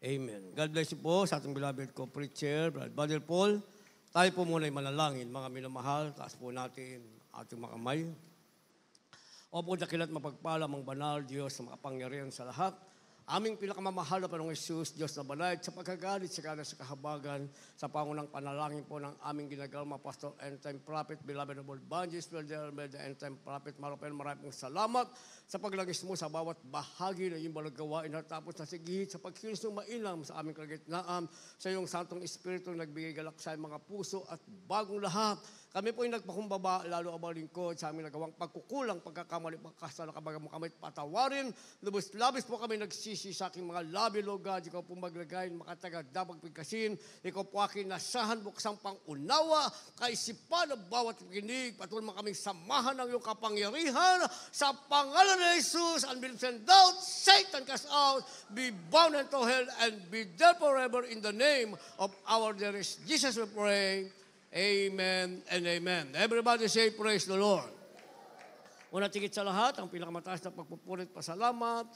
Amen. God bless you po sa ating beloved co-preacher, Brother Paul. Tayo po muna ay manalangin, mga minamahal. Taas po natin ating mga kamay. Opo, dakilat mapagpala, mang banal, Diyos na makapangyarihan sa lahat. Aming pinakamamahal na Panginoong Jesus, Diyos na banal, sa pagkagalit, sa kanan, sa kahabagan, sa pangunang panalangin po ng aming ginagalma, Pastor End Time Prophet, beloved of all Evangelist, the End Time Prophet, maraming salamat sa paglagis mo sa bawat bahagi na iyong balagawain at tapos na sigihit sa pagkilos ng mainam sa aming kalagitnaan, sa iyong Santong Espiritu nagbigay galak sa mga puso at bagong lahat. Kami po ay nagpakumbaba, lalo ang mga lingkod sa aming nagawang pagkukulang, pagkakamali, pagkasala, kabaga mo kami patawarin. Lubos-labis po kami nagsisi sa aking mga labi, Lord God. Ikaw po maglagay, makataga, dabag pagkasin. Ikaw po aking nasahan, buksang pangunawa, kaisipan ng bawat kinig. Patuloy mo kaming samahan ng iyong kapangyarihan. Sa pangalan ni Jesus, unbelief and doubt, Satan cast out, be bound into hell, and be dead forever in the name of our dearest Jesus we pray. Amen and amen. Everybody say, praise the Lord. Una tigit sa lahat, ang pinakamataas na pagpupulit pasalamat,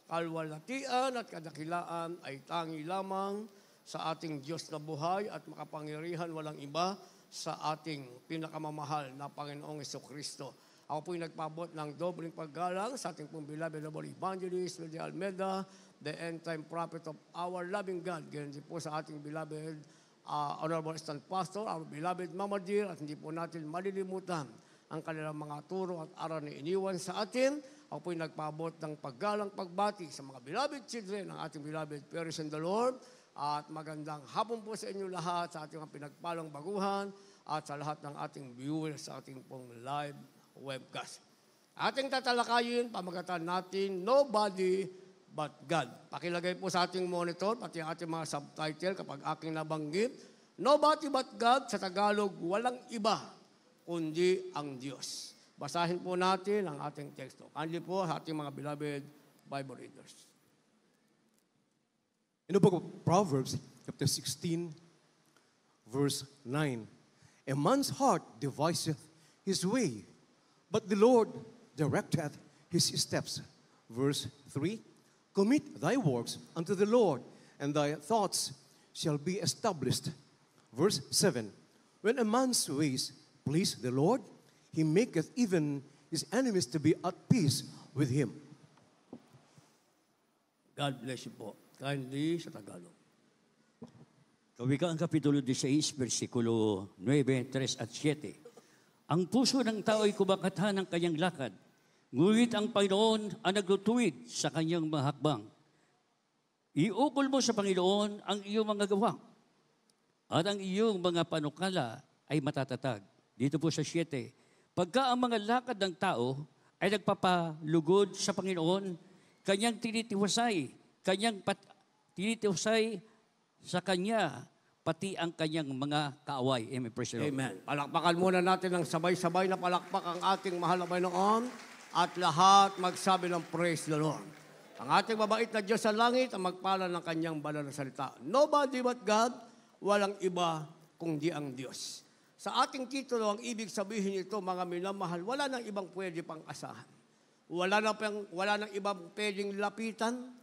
kalwalhatian at kadakilaan ay tangi lamang sa ating Diyos na buhay at makapangyarihan walang iba sa ating pinakamamahal na Panginoong Jesucristo. Ako po'y nagpabot ng dobling paggalang sa ating pong beloved noble evangelist, Willie Almeida, the end time prophet of our loving God. Ganyan din po sa ating beloved Honorable Assistant Pastor, our beloved Mama Dear, at hindi po natin malilimutan ang kanilang mga turo at aral na iniwan sa atin. Ako po'y nagpabot ng paggalang pagbati sa mga beloved children ng ating beloved parents in the Lord. At magandang hapon po sa inyo lahat, sa ating pinagpalang baguhan, at sa lahat ng ating viewers sa ating pong live webcast. Ating tatalakayin, pamagatan natin, Nobody but God. Pakilagay po sa ating monitor, pati ang ating mga subtitle kapag aking nabanggit. Nobody but God, sa Tagalog, walang iba, kundi ang Diyos. Basahin po natin ang ating teksto. Kindly po sa ating mga beloved Bible readers. In the book of Proverbs, chapter 16, verse 9, a man's heart deviseth his way, but the Lord directeth his steps. Verse 3, commit thy works unto the Lord, and thy thoughts shall be established. Verse 7, when a man's ways please the Lord, he maketh even his enemies to be at peace with him. God bless you po. Kindly sa Tagalog. Kawikaan Kapitulo 16, versikulo 9, 3 at 7. Ang puso ng tao ay kumakatha ng kanyang lakad, ngunit ang Panginoon ang nagtutuwid sa kanyang mga hakbang. Iukol mo sa Panginoon ang iyong mga gawa, at ang iyong mga panukala ay matatatag. Dito po sa 7, pagka ang mga lakad ng tao ay nagpapalugod sa Panginoon, kanyang tinitiwasay sa Kanya, pati ang kanyang mga kaaway. Amen. Praise the Lord. Amen. Palakpakan muna natin ng sabay-sabay na palakpak ang ating mahal na Panginoon at lahat magsabi ng praise the Lord. Ang ating mabait na Diyos sa langit ang magpala ng kanyang banal na salita. Nobody but God, walang iba kundi ang Diyos. Sa ating titulo, ang ibig sabihin ito, mga minamahal, wala nang ibang pwede pang asahan. Wala nang ibang pwedeng lapitan.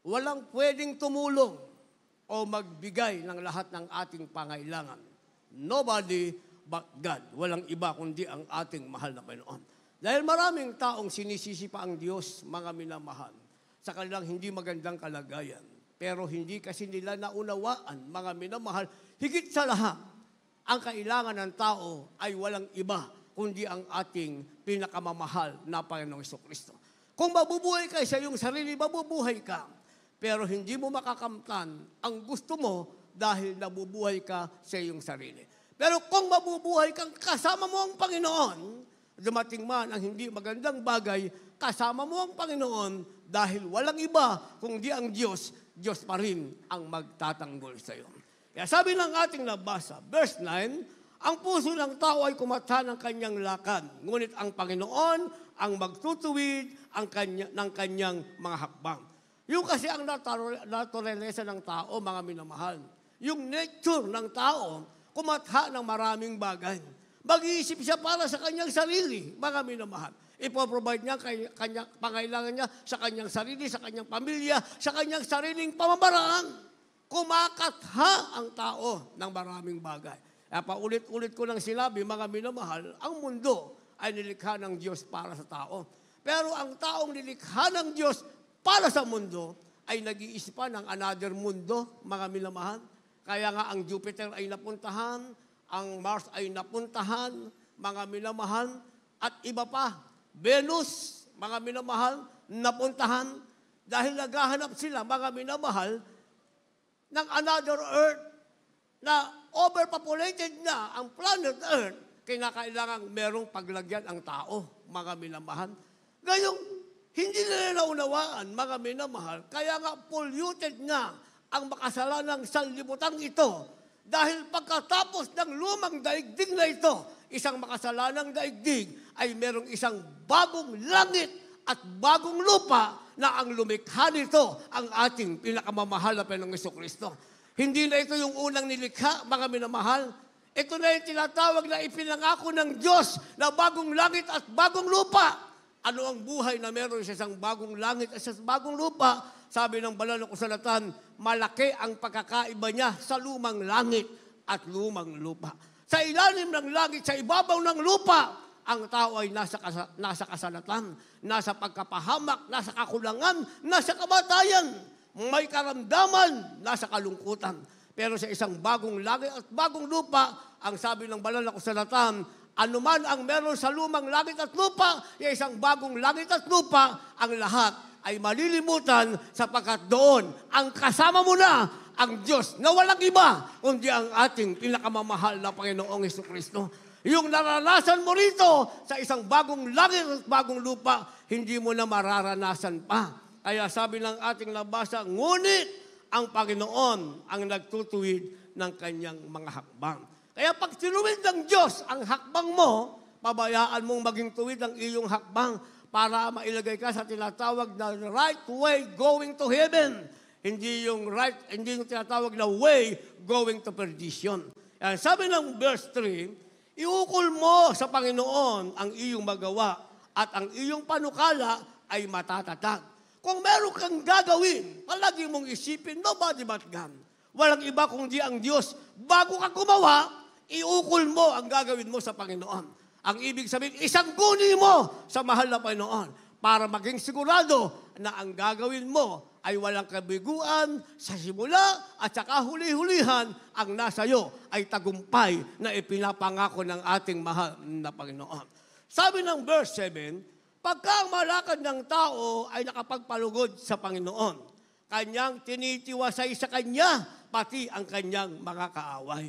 Walang pwedeng tumulong o magbigay ng lahat ng ating pangailangan. Nobody but God. Walang iba kundi ang ating mahal na Panginoon. Dahil maraming taong sinisisi pa ang Diyos, mga minamahal, sa kanilang hindi magandang kalagayan. Pero hindi kasi nila naunawaan, mga minamahal, higit sa lahat, ang kailangan ng tao ay walang iba kundi ang ating pinakamamahal na Panginoong Jesucristo. Kung mabubuhay ka sa iyong sarili, mabubuhay ka. Pero hindi mo makakamtan ang gusto mo dahil nabubuhay ka sa iyong sarili. Pero kung mabubuhay kang kasama mo ang Panginoon, dumating man ang hindi magandang bagay, kasama mo ang Panginoon dahil walang iba kundi ang Diyos, Diyos pa rin ang magtatanggol sa iyo. Kaya sabi ng ating nabasa, verse 9, ang puso ng tao ay kumatha ng kanyang lakad, ngunit ang Panginoon ang magtutuwid ng kanyang mga hakbang. Yung kasi ang naturalesa ng tao, mga minamahal. Yung nature ng tao, kumatha ng maraming bagay. Mag-iisip siya para sa kanyang sarili, mga minamahal. Ipoprovide niya kanyang pangailangan niya sa kanyang sarili, sa kanyang pamilya, sa kanyang sariling pamamaraan. Kumakatha ang tao ng maraming bagay. Kaya paulit-ulit ko nang sinabi, mga minamahal, ang mundo ay nilikha ng Diyos para sa tao. Pero ang taong nilikha ng Diyos para sa mundo ay nag-iisipan ng another mundo, mga minamahal. Kaya nga ang Jupiter ay napuntahan, ang Mars ay napuntahan, mga minamahal, at iba pa. Venus, mga minamahal, napuntahan dahil naghahanap sila, mga minamahal, ng another Earth na overpopulated na ang planet Earth, kinakailangan merong paglagyan ang tao, mga minamahal. Gayong hindi nila naunawaan, mga minamahal, kaya nga polluted na ang makasalanang sanlibutan ito dahil pagkatapos ng lumang daigdig na ito, isang makasalanang daigdig ay merong isang bagong langit at bagong lupa na ang lumikha nito ang ating pinakamamahal na Panginoong Jesucristo. Hindi na ito yung unang nilikha, mga minamahal. Ito na yung tinatawag na ipinangako ng Diyos na bagong langit at bagong lupa. Ano ang buhay na meron sa isang bagong langit at sa bagong lupa? Sabi ng banal na kasulatan, malaki ang pagkakaiba niya sa lumang langit at lumang lupa. Sa ilalim ng langit, sa ibabaw ng lupa, ang tao ay nasa kasalatan, nasa pagkapahamak, nasa kakulangan, nasa kamatayan. May karamdaman, nasa kalungkutan. Pero sa isang bagong langit at bagong lupa, ang sabi ng banal na kasulatan, anuman ang meron sa lumang langit at lupa, yung isang bagong langit at lupa, ang lahat ay malilimutan sapagkat doon ang kasama mo na ang Diyos na walang iba kundi ang ating pinakamamahal na Panginoong Jesucristo. Yung naranasan mo rito sa isang bagong langit at bagong lupa, hindi mo na mararanasan pa. Kaya sabi ng ating nabasa, ngunit ang Panginoon ang nagtutuwid ng kanyang mga hakbang. Kaya pag tinuwid ng Diyos ang hakbang mo, pabayaan mong maging tuwid ang iyong hakbang para mailagay ka sa tinatawag na right way going to heaven. Hindi yung tinatawag na way going to perdition. Yan, sabi ng verse 3, iukol mo sa Panginoon ang iyong magawa at ang iyong panukala ay matatatag. Kung meron kang gagawin, palagi mong isipin, nobody but God. Walang iba kundi ang Diyos. Bago ka gumawa, iukol mo ang gagawin mo sa Panginoon. Ang ibig sabihin, isangguni mo sa mahal na Panginoon para maging sigurado na ang gagawin mo ay walang kabiguan sa simula at saka huli-hulihan ang nasa iyo ay tagumpay na ipinapangako ng ating mahal na Panginoon. Sabi ng verse 7, pagka ang malakad ng tao ay nakapagpalugod sa Panginoon, kanyang tinitiwasay sa Kanya, pati ang kanyang mga kaaway.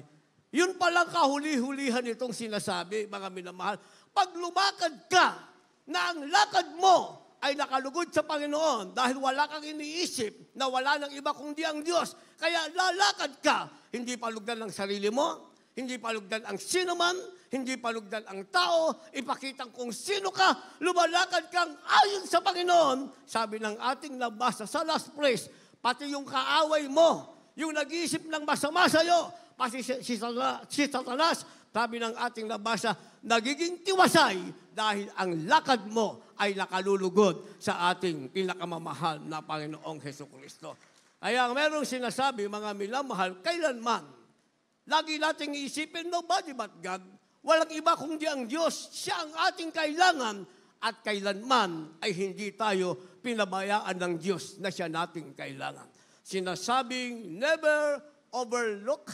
Yun palang kahuli-hulihan itong sinasabi, mga minamahal. Pag lumakad ka na ang lakad mo ay nakalugod sa Panginoon dahil wala kang iniisip na wala ng iba kundi ang Diyos. Kaya lalakad ka, hindi palugdan ng sarili mo, hindi palugdan ang sino man, hindi palugdan ang tao, ipakitang kung sino ka, lumalakad kang ayon sa Panginoon. Sabi ng ating nabasa sa last praise, pati yung kaaway mo, yung nag-iisip ng masama sa'yo, pati si Satanas, sabi ng ating nabasa, nagiging tiwasay dahil ang lakad mo ay nakalulugod sa ating pinakamamahal na Panginoong Jesucristo. Kaya merong sinasabi, mga minamahal, kailanman, lagi nating isipin, nobody but God. Walang iba kundi ang Diyos. Siya ang ating kailangan at kailanman ay hindi tayo pinabayaan ng Diyos na siya nating kailangan. Sinasabing, never overlook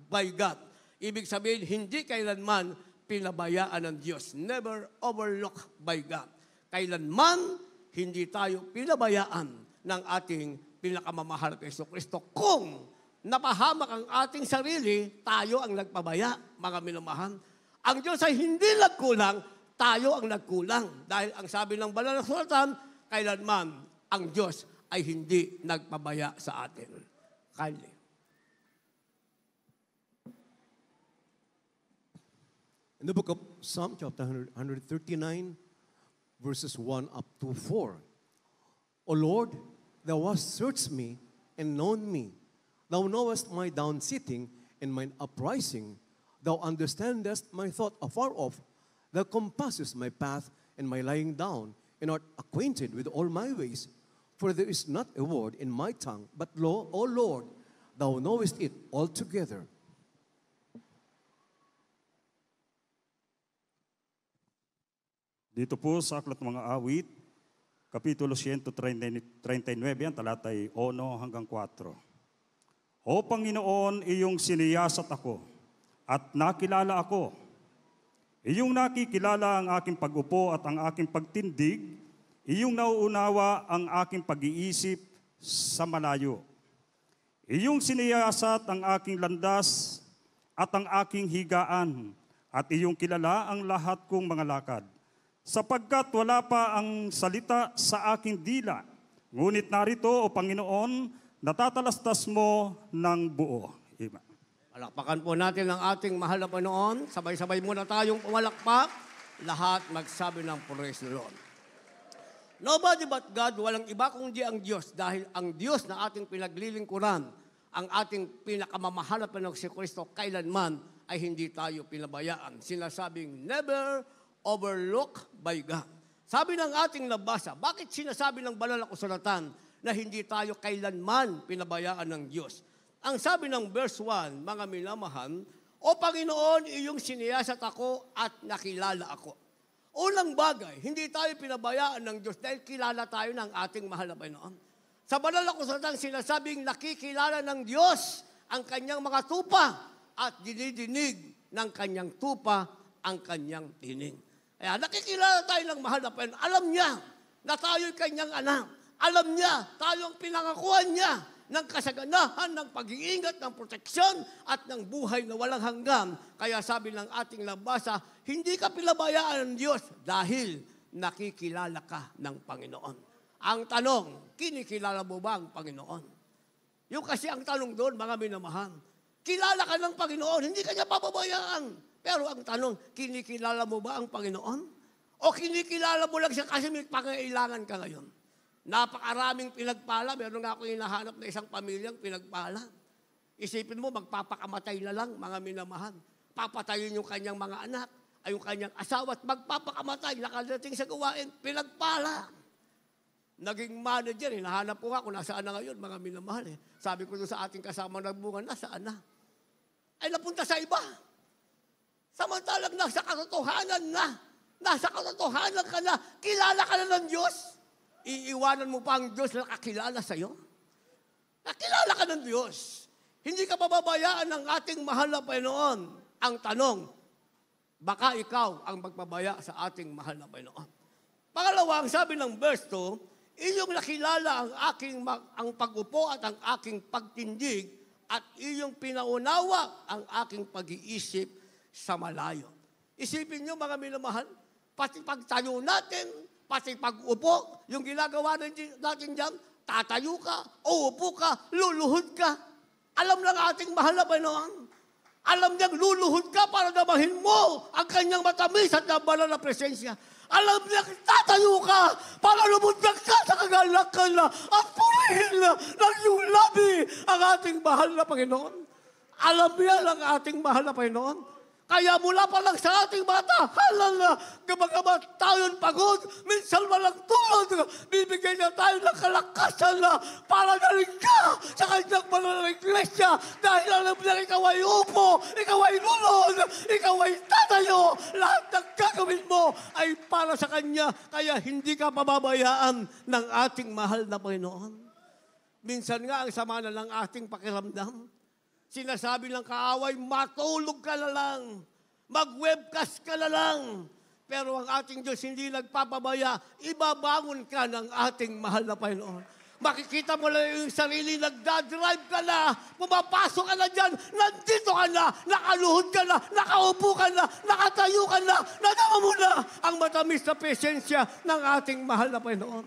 by God. Ibig sabihin, hindi kailanman pinabayaan ng Diyos. Never overlook by God. Kailanman, hindi tayo pinabayaan ng ating pinakamamahal kay Jesucristo. Kung napahamak ang ating sarili, tayo ang nagpabaya, mga minamahal. Ang Diyos ay hindi nagkulang, tayo ang nagkulang. Dahil ang sabi ng banal na kasulatan, kailanman ang Diyos ay hindi nagpabaya sa atin. Kindly. In the book of Psalm chapter 139, verses 1 up to 4. O Lord, Thou hast searched me and known me. Thou knowest my down sitting and mine uprising. Thou understandest my thought afar off. Thou compassest my path and my lying down, and art acquainted with all my ways. For there is not a word in my tongue, but lo, O Lord, thou knowest it altogether. Dito po sa Aklat ng Mga Awit, Kapitulo 139, ang talatay 1 hanggang 4. O Panginoon, iyong siniyasat ako at nakilala ako. Iyong nakikilala ang aking pag-upo at ang aking pagtindig. Iyong nauunawa ang aking pag-iisip sa malayo. Iyong siniyasat ang aking landas at ang aking higaan, at iyong kilala ang lahat kong mga lakad. Sapagkat wala pa ang salita sa aking dila, ngunit narito, O Panginoon, natatalastas mo ng buo. Amen. Palakpakan po natin ang ating mahal na Panginoon. Sabay-sabay muna tayong pumalakpak. Lahat magsabi ng praise the Lord. Nobody but God, walang iba kundi ang Diyos. Dahil ang Diyos na ating pinaglilingkuran, ang ating pinakamamahal na Panginoong si Kristo, kailanman ay hindi tayo pinabayaan. Sinasabing never overlooked by God. Sabi ng ating nabasa, bakit sinasabi ng banal na kasulatan na hindi tayo kailanman pinabayaan ng Diyos? Ang sabi ng verse 1, mga minamahal, O Panginoon, iyong siniyasat ako at nakilala ako. Unang bagay, hindi tayo pinabayaan ng Diyos dahil kilala tayo ng ating mahal na Panginoon. Sa banal na kasulatan, sinasabing nakikilala ng Diyos ang kanyang mga tupa at dinidinig ng kanyang tupa ang kanyang tinig. Kaya nakikilala tayo ng mahal na Panginoon. Alam niya na tayo'y kanyang anak. Alam niya, tayo ang pinangakuan niya ng kasaganahan, ng pag-iingat, ng proteksyon, at ng buhay na walang hanggan. Kaya sabi ng ating nabasa, hindi ka pinabayaan ng Diyos dahil nakikilala ka ng Panginoon. Ang tanong, kinikilala mo ba ang Panginoon? Yung kasi ang tanong doon, mga minamahal, kilala ka ng Panginoon, hindi ka niya pababayaan. Pero ang tanong, kinikilala mo ba ang Panginoon? O kinikilala mo lang siya kasi may pangailangan ka ngayon? Napakaraming pinagpala. Meron nga akong hinahanap na isang pamilyang pinagpala. Isipin mo, magpapakamatay na lang, mga minamahal. Papatayin yung kanyang mga anak, ay yung kanyang asawa, at magpapakamatay, nakadating sa gawain, pinagpala. Naging manager, hinahanap ko nga kung nasaan na ngayon, mga minamahal. Sabi ko doon sa ating kasama nagbungan, nasaan na? Ay napunta sa iba. Samantalang nasa katotohanan ka na, kilala ka na ng Diyos. Iiwanan mo pa ang Diyos na nakakilala sa'yo? Nakilala ka ng Diyos. Hindi ka pababayaan ng ating mahal na Panginoon. Ang tanong, baka ikaw ang magpabaya sa ating mahal na Panginoon. Pangalawa, ang sabi ng verse 2, iyong nakilala ang pag-upo at ang aking pagtindig at iyong pinaunawa ang aking pag-iisip sa malayo. Isipin nyo, mga minamahal, pati pagtayo natin, pati pag-upo, yung ginagawa natin dyan, tatayo ka, uupo ka, luluhod ka. Alam ng ating mahal na Panginoon. Alam niyang luluhod ka para damahin mo ang kanyang matamis at nabanal na presensya. Alam niyang tatayo ka para lumutang ka sa kagalakan na at purihin na ng iyong labi ang ating mahal na Panginoon. Alam niya ang ating mahal na Panginoon. Kaya mula pa lang sa ating mata, halal na kapag tayo'y pagod, minsan walang tulog, bibigyan niya tayo ng kalakasan na para galing ka sa kanyang banal na iglesia dahil alam niya ikaw ay upo, ikaw ay lulod, ikaw ay tatayo. Lahat ng gagawin mo ay para sa kanya, kaya hindi ka pababayaan ng ating mahal na Panginoon. Minsan nga ang sama na ng ating pakiramdam. Sinasabi ng kaaway, matulog ka na lang, mag-webcast ka na lang. Pero ang ating Diyos hindi nagpapabaya, ibabangon ka ng ating mahal na Panginoon. Makikita mo lang yung sarili, nagdadrive ka na, pumapasok ka na dyan, nandito ka na, nakaluhod ka na, nakaupo ka na, nakatayo ka na, nadama mo na ang matamis na presensya ng ating mahal na Panginoon.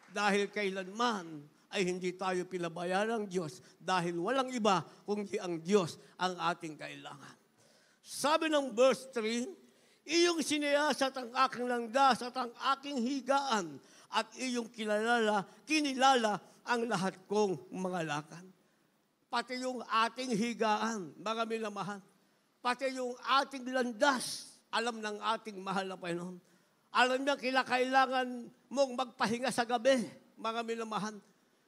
Dahil kailanman ay hindi tayo pinabayaan ng Diyos dahil walang iba kundi ang Diyos ang ating kailangan. Sabi ng verse 3, iyong siniyasat ang aking landas at ang aking higaan at iyong kinilala ang lahat kong mga lakad. Pati yung ating higaan, mga minamahal, pati yung ating landas, alam ng ating mahal na Panginoon. Alam niya, kailangan mong magpahinga sa gabi, mga minamahal.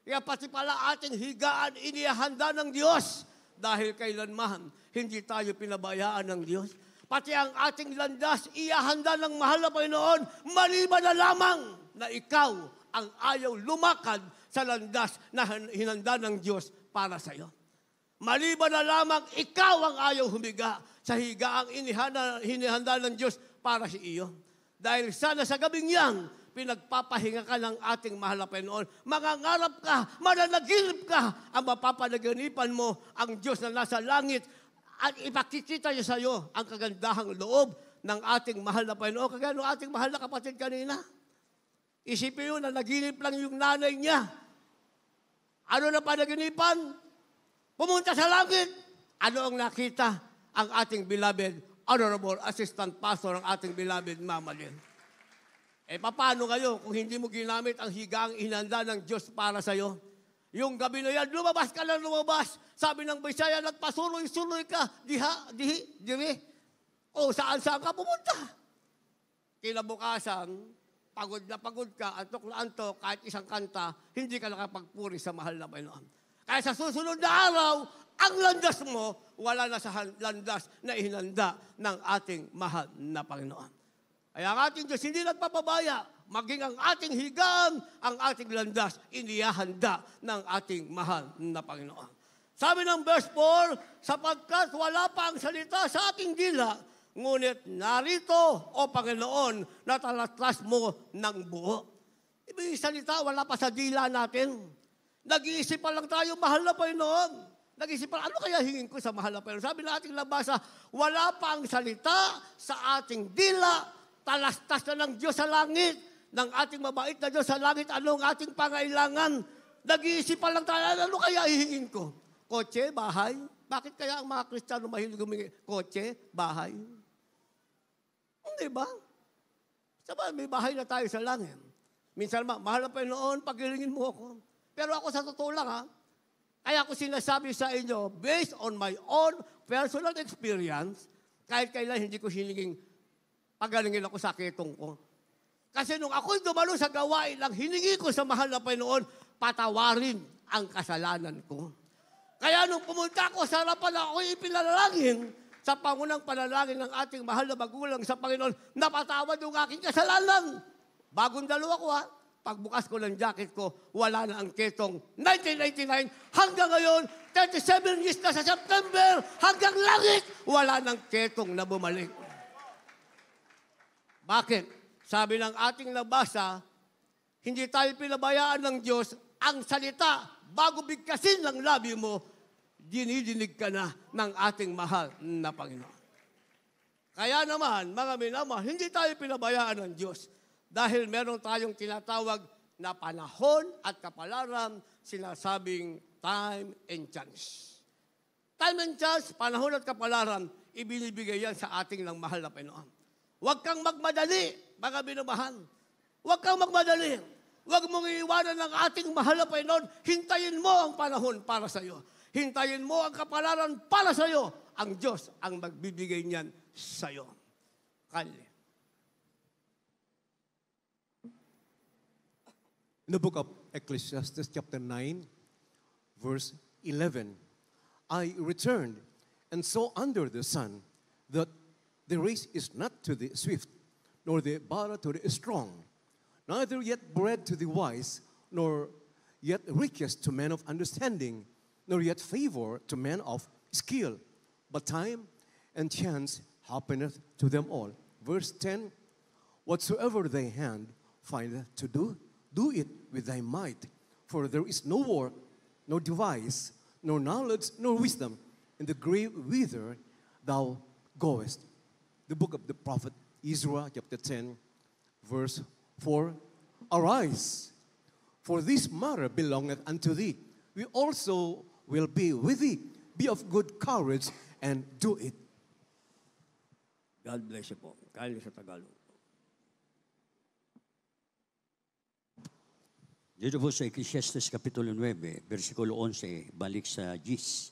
Kaya pati pala ating higaan, inihanda ng Diyos. Dahil kailanman, hindi tayo pinabayaan ng Diyos. Pati ang ating landas, ihanda ng mahal na Panginoon, maliban na lamang na ikaw ang ayaw lumakad sa landas na hinanda ng Diyos para sa iyo. Maliban na lamang ikaw ang ayaw humiga sa higaang hinihanda ng Diyos para sa iyo. Dahil sana sa gabing yan, pinagpapahinga ka ng ating mahal na Panginoon. Mangangarap ka, mananaginip ka, ang mapapanaganipan mo ang Diyos na nasa langit at ipakikita niya sa iyo ang kagandahang loob ng ating mahal na Panginoon. Kagaya ng ating mahal na kapatid kanina. Isipin yun na naginip lang yung nanay niya. Ano na panaginipan? Pumunta sa langit. Ano ang nakita? Ang ating beloved, Honorable Assistant Pastor, ang ating beloved Mama Lynn. Paano kayo kung hindi mo ginamit ang higang inanda ng Diyos para sa iyo? Yung gabi na yan, lumabas ka lang lumabas. Sabi ng Bisaya, nagpasuloy-suloy ka. Diri. O saan ka pumunta? Kinabukasan, pagod na pagod ka, antok na antok, kahit isang kanta, hindi ka nakapagpuri sa mahal na Panginoon. Kaya sa susunod na araw, ang landas mo, wala na sa landas na ihinanda ng ating mahal na Panginoon. Kaya ang ating Diyos hindi nagpapabaya, maging ang ating higaan, ang ating landas, inihanda ng ating mahal na Panginoon. Sabi ng verse 4, sapagkat wala pa ang salita sa ating dila, ngunit narito, O Panginoon, natalatlas mo ng buo. Ibig salita, wala pa sa dila natin. Nag-iisip pa lang tayo, mahal na Panginoon. Nag-iisip pa, ano kaya hingin ko sa mahal na Panginoon? Sabi na ating labasa, wala pa ang salita sa ating dila, talastas na ng Diyos sa langit, ng ating mabait na Diyos sa langit, ano ang ating pangailangan? Nag-iisip pa lang tayo, ano kaya hihingin ko? Kotse, bahay? Bakit kaya ang mga Kristiyano mahilig humingi? Kotse, bahay? Hindi ba? Sabi, may bahay na tayo sa langit. Minsan, mahal na Panginoon, pagilingin mo ako. Pero ako sa totoo lang, kaya ako sinasabi sa inyo, based on my own personal experience, kahit kailan hindi ko hiningin, pagalingin ako sa ketong ko. Kasi nung ako'y dumalo sa gawain lang, hiningi ko sa mahal na Panginoon, patawarin ang kasalanan ko. Kaya nung pumunta ako sa harapan, ako'y ipinalangin sa pangunang panalangin ng ating mahal na magulang sa Panginoon, napatawad yung aking kasalanan. Bagong dalawa ko pagbukas ko ng jacket ko, wala na ang ketong 1999 hanggang ngayon, 37 years na sa September, hanggang langit, wala ng ketong na bumalik. Bakit? Sabi ng ating nabasa, hindi tayo pinabayaan ng Diyos, ang salita, bago bigkasin ng labi mo, dinidinig ka na ng ating mahal na Panginoon. Kaya naman, mga minamahal, hindi tayo pinabayaan ng Diyos. Dahil meron tayong tinatawag na panahon at kapalaran, sinasabing time and chance. Time and chance, panahon at kapalaran, ibinibigay yan sa ating ng mahal na Panginoon. Huwag kang magmadali, mga minamahal. Huwag kang magmadali. Huwag mong iiwanan ng ating mahal na Panginoon. Hintayin mo ang panahon para sa iyo. Hintayin mo ang kapalaran para sa iyo. Ang Diyos ang magbibigay niyan sa iyo. Kali. In the book of Ecclesiastes chapter 9, verse 11, I returned and saw under the sun that the race is not to the swift, nor the battle to the strong, neither yet bread to the wise, nor yet riches to men of understanding, nor yet favor to men of skill, but time and chance happeneth to them all. Verse 10, whatsoever thy hand findeth to do, do it with thy might, for there is no work, no device, no knowledge, nor wisdom in the grave whither thou goest. The book of the prophet Ezra, chapter 10, verse 4, arise, for this matter belongeth unto thee. We also will be with thee. Be of good courage and do it. God bless you po. Kaya sa Tagalog. Dito po sa Ecclesiastes Kapitulo 9, versikulo 11, balik sa Gis.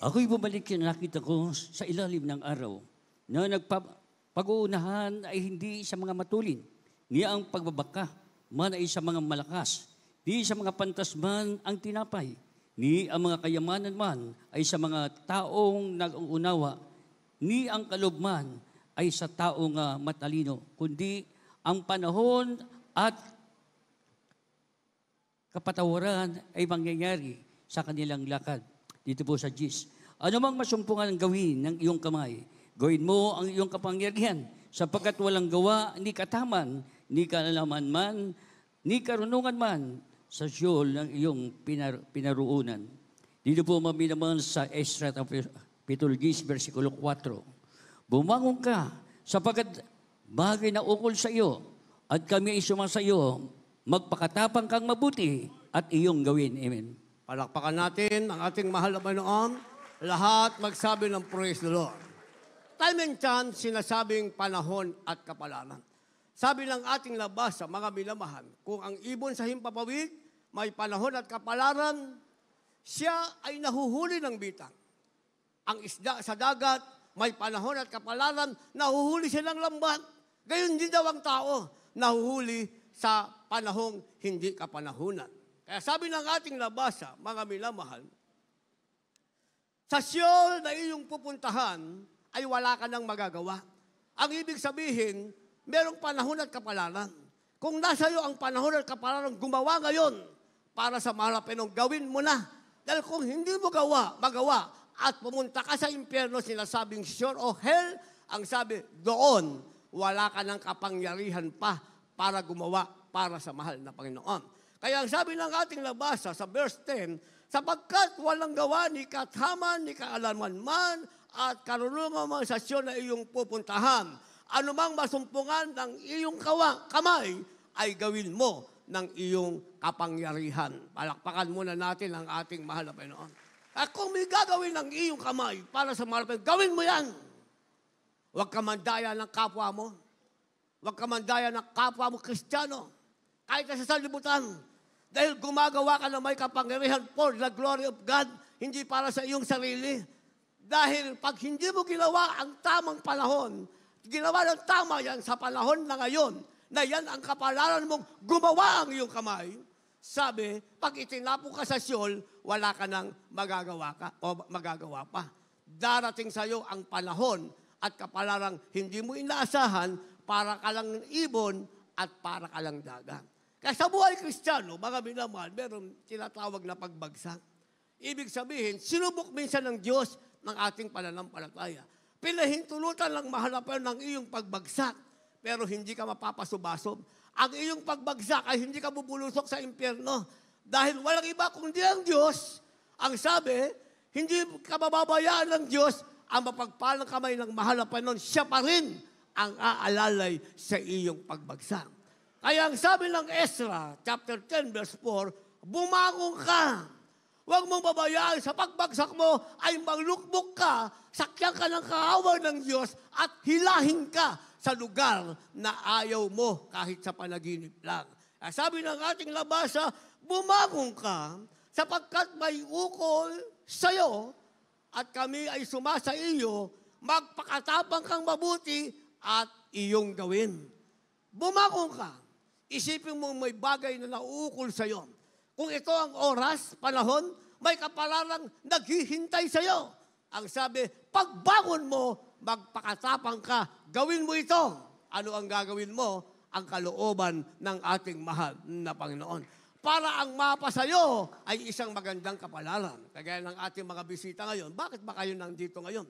Ako'y bumalik na nakita ko sa ilalim ng araw na nagpag-uunahan ay hindi sa mga matulin, ni ang pagbabaka, man ay sa mga malakas, ni sa mga pantas man ang tinapay, ni ang mga kayamanan man ay sa mga taong nag-uunawa, ni ang kalugman ay sa taong matalino, kundi ang panahon at kapatawaran ay mangyayari sa kanilang lakad. Dito po sa Gis. Ano mang masumpungan ang gawin ng iyong kamay, gawin mo ang iyong kapangyarihan, sapagkat walang gawa, ni kataman, ni kaalaman man, ni karunungan man, sa siyol ng iyong pinaruunan. Dito po naman sa Esra, Kapitulo 10, versikulo 4. Bumangon ka, sapagkat bagay na ukol sa iyo, at kami ay sumasa iyo, magpakatapang kang mabuti, at iyong gawin. Amen. Palakpakan natin ang ating mahal na Panginoon. Lahat magsabi ng praise the Lord. Time and chance, sinasabing panahon at kapalaran. Sabi ng ating labas sa mga minamahal, kung ang ibon sa himpapawid, may panahon at kapalaran, siya ay nahuhuli ng bitang. Ang isda sa dagat, may panahon at kapalaran, nahuhuli siya ng lambat. Gayon din daw ang tao, nahuhuli sa panahong hindi kapanahunan. Kaya sabi ng ating labasa, mga minamahal, sa Siyol na iyong pupuntahan ay wala ka nang magagawa. Ang ibig sabihin, merong panahon at kapalaran. Kung nasa iyo ang panahon at kapalaran, gumawa ngayon para sa mahal na Panginoon, gawin mo na. Dahil kung hindi mo magawa at pumunta ka sa impyerno, sinasabing sure o hell, ang sabi, doon, wala ka ng kapangyarihan pa para gumawa para sa mahal na Panginoon. Kaya ang sabi ng ating nabasa sa verse 10, sapagkat walang gawa ni kathaman, ni kaalaman man, at karunungan man sa Siyon na iyong pupuntahan. Anumang masumpungan ng iyong kamay, ay gawin mo ng iyong kapangyarihan. Palakpakan muna natin ang ating mahal na Panginoon. At kung may gagawin ng iyong kamay para sa mahal na Panginoon, gawin mo yan. Huwag ka mandaya ng kapwa mo. Huwag ka mandaya ng kapwa mo Kristiyano. Kahit sa sanlibutan. Dahil gumagawa ka na may kapangyarihan for the glory of God, hindi para sa iyong sarili. Dahil pag hindi mo ginawa ang tamang panahon, ginawa ng tama yan sa panahon na ngayon, na yan ang kapalaran mong gumawa ang iyong kamay, sabi, pag itinapo ka sa Siyol, wala ka nang magagawa pa. Darating sa iyo ang panahon at kapalarang hindi mo inaasahan, para ka lang ibon at para ka lang dagat. Kaya sa buhay Kristiyano, mga minamahal, meron tinatawag na pagbagsak. Ibig sabihin, sinubok minsan ng Diyos ng ating pananampalataya. Pinahintulutan lang mahal na Panginoon ng iyong pagbagsak, pero hindi ka mapapasubasob. Ang iyong pagbagsak ay hindi ka bubulusok sa impyerno. Dahil walang iba kundi ang Diyos. Ang sabi, hindi ka mababayaan ng Diyos ang mapagpalang kamay ng mahal na Panginoon. Siya pa rin ang aalalay sa iyong pagbagsak. Kaya ang sabi ng Ezra, chapter 10, verse 4, bumangon ka. Huwag mong babayaan sa pagbagsak mo ay maglukbok ka, sakyan ka ng kaaway ng Diyos at hilahin ka sa lugar na ayaw mo kahit sa panaginip lang. Sabi ng ating labasa, bumangon ka sapagkat may ukol sa'yo at kami ay sumasa iyo, magpakatapang kang mabuti at iyong gawin. Bumangon ka. Isipin mo may bagay na nauukol sa iyo. Kung ito ang oras, panahon, may kapalarang naghihintay sa iyo. Ang sabi, pagbangon mo, magpakatapang ka, gawin mo ito. Ano ang gagawin mo? Ang kalooban ng ating mahal na Panginoon. Para ang mapa sa iyo ay isang magandang kapalaran. Kagaya ng ating mga bisita ngayon, bakit ba kayo nandito ngayon?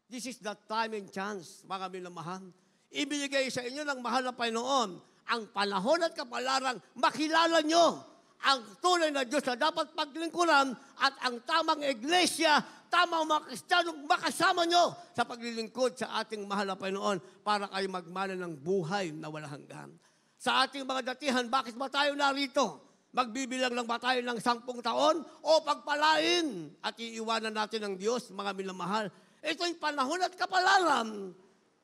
This is the time and chance, mga minamahal. Ibinigay sa inyo ng mahal na Panginoon ang panahon at kapalarang makilala nyo ang tunay na Diyos na dapat paglingkuran at ang tamang iglesia, tamang mga Kristiyanong makasama nyo sa paglilingkod sa ating mahal na Panginoon para kayo magmana ng buhay na walang hanggan. Sa ating mga datihan, bakit ba tayo narito? Magbibilang lang ba tayo ng 10 taon o pagpalain at iiwanan natin ng Diyos, mga minamahal? Ito'y panahon at kapalaran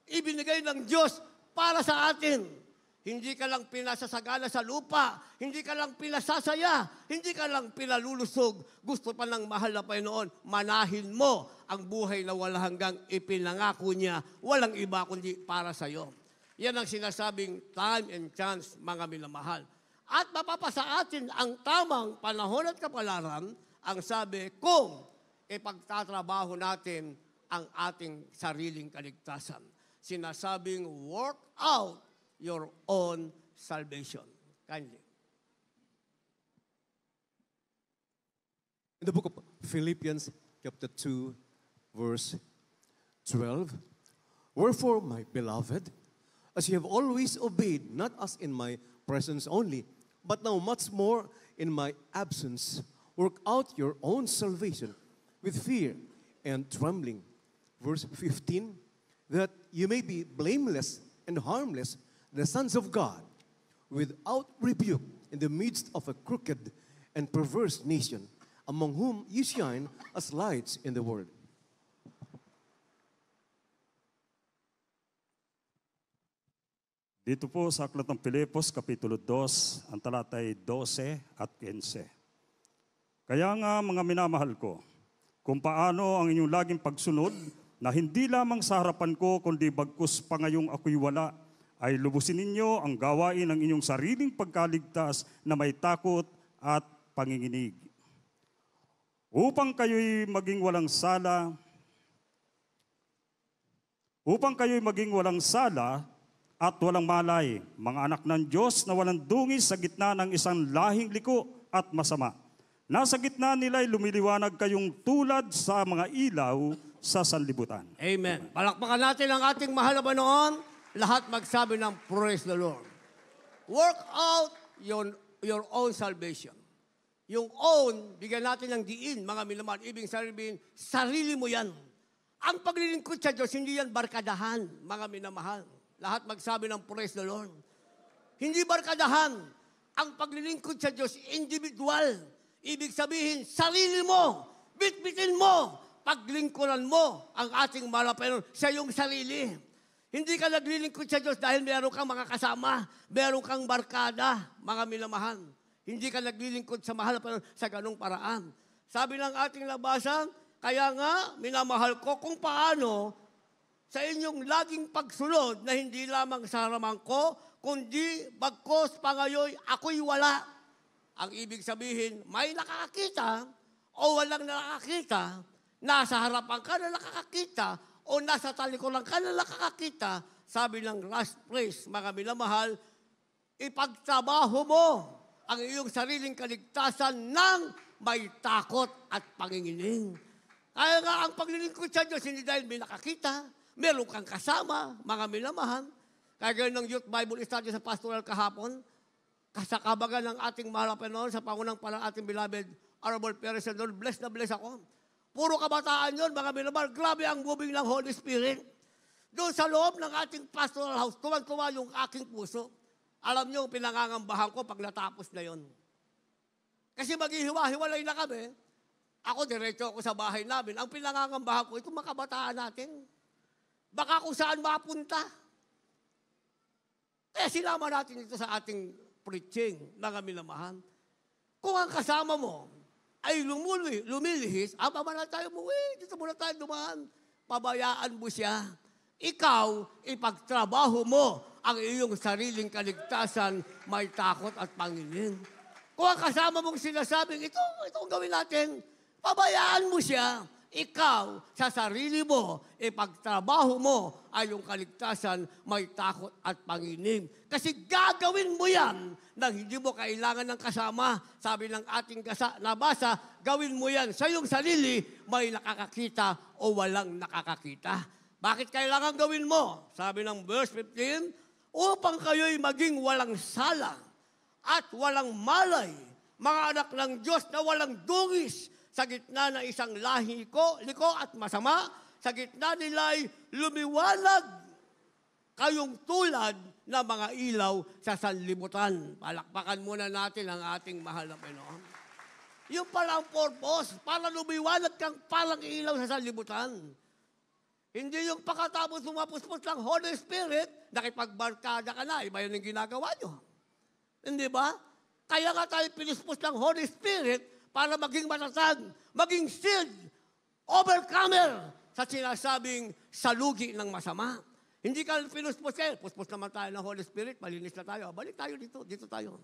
ibinigay ng Diyos para sa atin. Hindi ka lang pinasasagana sa lupa, hindi ka lang pinasasaya, hindi ka lang pinalulusog. Gusto pa ng mahal na Panginoon, manahin mo ang buhay na walang hanggang ipinangako niya, walang iba kundi para sa iyo. Yan ang sinasabing time and chance, mga minamahal. At mapapasa atin ang tamang panahon at kapalaran, ang sabi, kung ipagtatrabaho natin ang ating sariling kaligtasan. Sinasabing, work out your own salvation. Kindly. In the book of Philippians, chapter 2, verse 12, wherefore, my beloved, as you have always obeyed, not as in my presence only, but now much more in my absence, work out your own salvation with fear and trembling. Verse 15, that you may be blameless and harmless, the sons of God, without rebuke in the midst of a crooked and perverse nation, among whom you shine as lights in the world. Dito po sa Aklat ng Pilipos, Kapitulo 2, ang talatay 12 at 15. Kaya nga mga minamahal ko, kung paano ang inyong laging pagsunod, na hindi lamang sa harapan ko, kundi bagkus pa ngayong ako'y wala, ay lubusin ninyo ang gawain ng inyong sariling pagkaligtas na may takot at panginginig. Upang kayo'y maging walang sala, at walang malay, mga anak ng Diyos na walang dungis sa gitna ng isang lahing liko at masama. Nasa gitna nila'y lumiliwanag kayong tulad sa mga ilaw sa sanlibutan. Amen. Palakpakan natin ang ating mahal na Panginoon. Lahat magsabi ng praise the Lord. Work out your own salvation. Yung own, bigyan natin ng diin, mga minamahal. Ibig sabihin, sarili mo yan. Ang paglilingkod sa Diyos, hindi yan barkadahan, mga minamahal. Lahat magsabi ng praise the Lord. Hindi barkadahan. Ang paglilingkod sa Diyos, individual. Ibig sabihin, sarili mo, bitbitin mo, paglingkuran mo ang ating malapayon sa iyong sarili. Hindi ka naglilingkod sa Diyos dahil meron kang mga kasama, meron kang barkada, mga minamahal. Hindi ka naglilingkod sa mahal na sa ganung paraan. Sabi ng ating labasan, kaya nga, minamahal ko kung paano sa inyong laging pagsunod na hindi lamang sa harapan ko, kundi bagkos pa ngayon ako'y wala. Ang ibig sabihin, may nakakakita o walang nakakakita, nasa harapan ka na nakakakita o nasa talikuran ka na nakakakita, sabi ng last phrase, mga minamahal, ipagtrabaho mo ang iyong sariling kaligtasan ng may takot at pangingining. Kaya nga ang paglilingkod sa Diyos, hindi dahil may nakakita, meron kang kasama, mga minamahal. Kaya ganun ng Youth Bible Study sa pastoral kahapon, kasakabagan ng ating mahal na Panginoon sa pangunang palang ating beloved Honorable Perez Lord, bless na bless ako. Puro kabataan yun, mga minamahal. Grabe ang moving ng Holy Spirit. Doon sa loob ng ating pastoral house, tuwan-tuwa yung aking puso. Alam niyo, pinangangambahan ko pag natapos na yon. Kasi maghihiwa-hiwalay na kami. Ako, diretso ako sa bahay namin. Ang pinangangambahan ko, itong mga kabataan natin. Baka kung saan mapunta. Kaya sinama natin ito sa ating preaching, mga minamahal. Kung ang kasama mo ay lumilihis, muna tayo umuwi, dito muna tayo dumaan. Pabayaan mo siya. Ikaw, ipagtrabaho mo ang iyong sariling kaligtasan, may takot at pangingin. Kung ang kasama mong sinasabing, ito ang gawin natin, pabayaan mo siya. Ikaw, sa sarili mo, ipagtrabaho mo ay yung kaligtasan, may takot at panginig. Kasi gagawin mo yan nang hindi mo kailangan ng kasama. Sabi ng ating nabasa, gawin mo yan sa iyong sarili, may nakakakita o walang nakakakita. Bakit kailangan gawin mo? Sabi ng verse 15, upang kayo'y maging walang sala at walang malay, mga anak ng Diyos na walang dungis, sa gitna ng isang liko at masama, sa gitna nila'y lumiwanag kayong tulad na mga ilaw sa sanlibutan. Palakpakan muna natin ang ating mahal na Panginoon. Yung pala ang purpose, para lumiwanag kang parang ilaw sa sanlibutan. Hindi yung pagkatapos sumapuspos ng Holy Spirit, nakipagbarkada ka na, iba yun yung ginagawa nyo. Hindi ba? Kaya nga tayo pinispos ng Holy Spirit para maging matatag, maging shield, overcomer sa sinasabing salugi ng masama. Hindi ka pinuspos kayo. Puspos naman tayo ng Holy Spirit, malinis na tayo. Balik tayo dito tayo.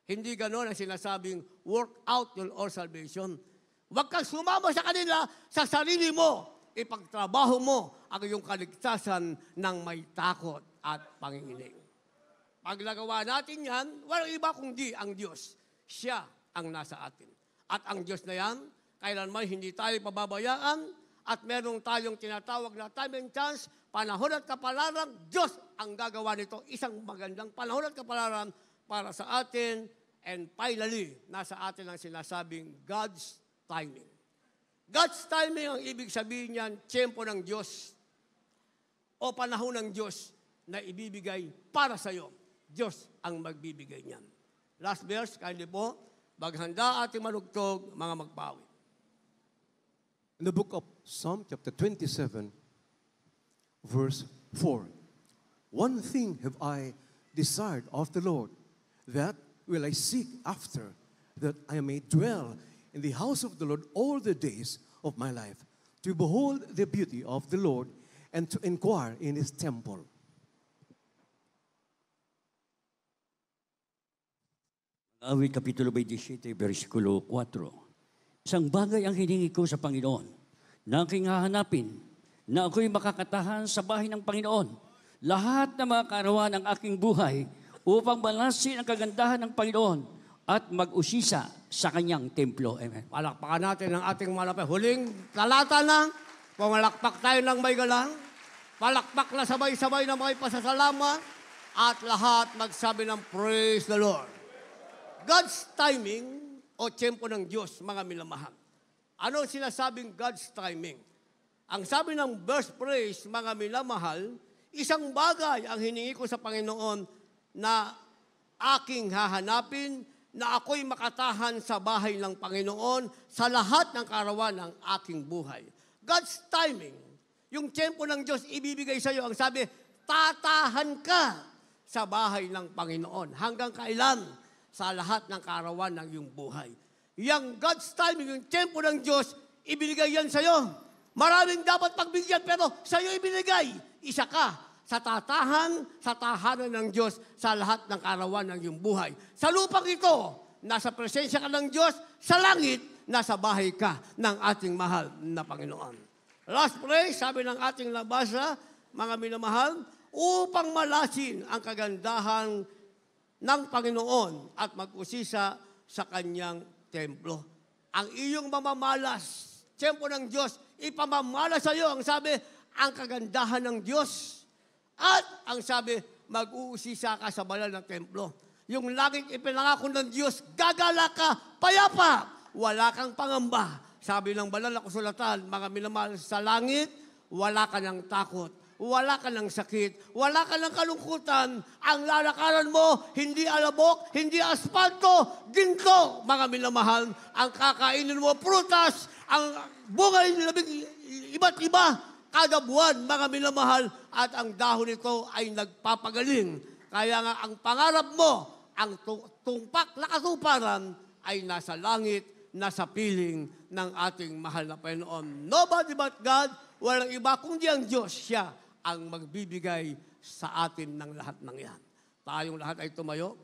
Hindi ganon ang sinasabing, work out your own salvation. Huwag kang sumama sa kanila, sa sarili mo. Ipagtrabaho mo ang iyong kaligtasan ng may takot at panginginig. Pag nagawa natin yan, walang iba kundi ang Diyos. Siya ang nasa atin. At ang Diyos na yan, kailanman hindi tayo pababayaan at merong tayong tinatawag na time and chance, panahon at kapalaran, Diyos ang gagawa nito. Isang magandang panahon at kapalaran para sa atin. And finally, nasa atin ang sinasabing God's timing. God's timing ang ibig sabihin niyan, tiyempo ng Diyos o panahon ng Diyos na ibibigay para sa iyo. Diyos ang magbibigay niyan. Last verse, kindly po, maghanda ating manugtog, mga magpawi. In the book of Psalm chapter 27, verse 4, one thing have I desired of the Lord, that will I seek after, that I may dwell in the house of the Lord all the days of my life, to behold the beauty of the Lord and to inquire in His temple. Awit Kapitulo 27, versikulo 4. Isang bagay ang hiningi ko sa Panginoon, na aking hahanapin, na ako'y makakatahan sa bahay ng Panginoon, lahat ng mga kaarawan ng aking buhay, upang malasin ang kagandahan ng Panginoon, at mag-usisa sa kanyang templo. Amen. Palakpakan natin ang ating malapay. Huling talata na, pumalakpak tayo ng may galang, palakpak na sabay-sabay na may pasasalamat, at lahat magsabi ng praise the Lord. God's timing o tiyempo ng Diyos, mga minamahal. Ano sinasabing God's timing? Ang sabi ng verse praise, mga minamahal, isang bagay ang hiningi ko sa Panginoon na aking hahanapin, na ako'y makatahan sa bahay ng Panginoon sa lahat ng kaarawan ng aking buhay. God's timing, yung tiyempo ng Diyos ibibigay sa iyo. Ang sabi, tatahan ka sa bahay ng Panginoon. Hanggang kailan? Sa lahat ng kaarawan ng iyong buhay. Yang God's timing, yung tiyempo ng Diyos, ibinigay yan sa iyo. Maraming dapat pagbigyan, pero sa iyo ibinigay. Isa ka sa tatahan, sa tahanan ng Diyos sa lahat ng kaarawan ng iyong buhay. Sa lupang ito, nasa presensya ka ng Diyos, sa langit, nasa bahay ka ng ating mahal na Panginoon. Last praise, sabi ng ating nabasa, mga minamahal, upang malasin ang kagandahan ng Panginoon at mag-usisa sa kanyang templo. Ang iyong mamamalas, templo ng Diyos, ipamamalas sa iyo, ang sabi, ang kagandahan ng Diyos. At ang sabi, mag-uusisa ka sa banal na templo. Yung laging ipinangako ng Diyos, gagala ka, payapa, wala kang pangamba. Sabi ng banal na kasulatan, mga minamahal, sa langit, wala ka ng takot, wala ka ng sakit, wala ka ng kalungkutan. Ang lalakaran mo, hindi alabok, hindi asfalto, ginto, mga minamahal. Ang kakainin mo, prutas, ang bungay iba't iba, kada buwan, mga minamahal, at ang dahon nito ay nagpapagaling. Kaya nga, ang pangarap mo, ang tungpak na katuparan, ay nasa langit, nasa piling ng ating mahal na Panginoon. Nobody but God, walang iba kundi ang Diyos. Siya ang magbibigay sa atin ng lahat ng yan. Tayong lahat ay tumayo.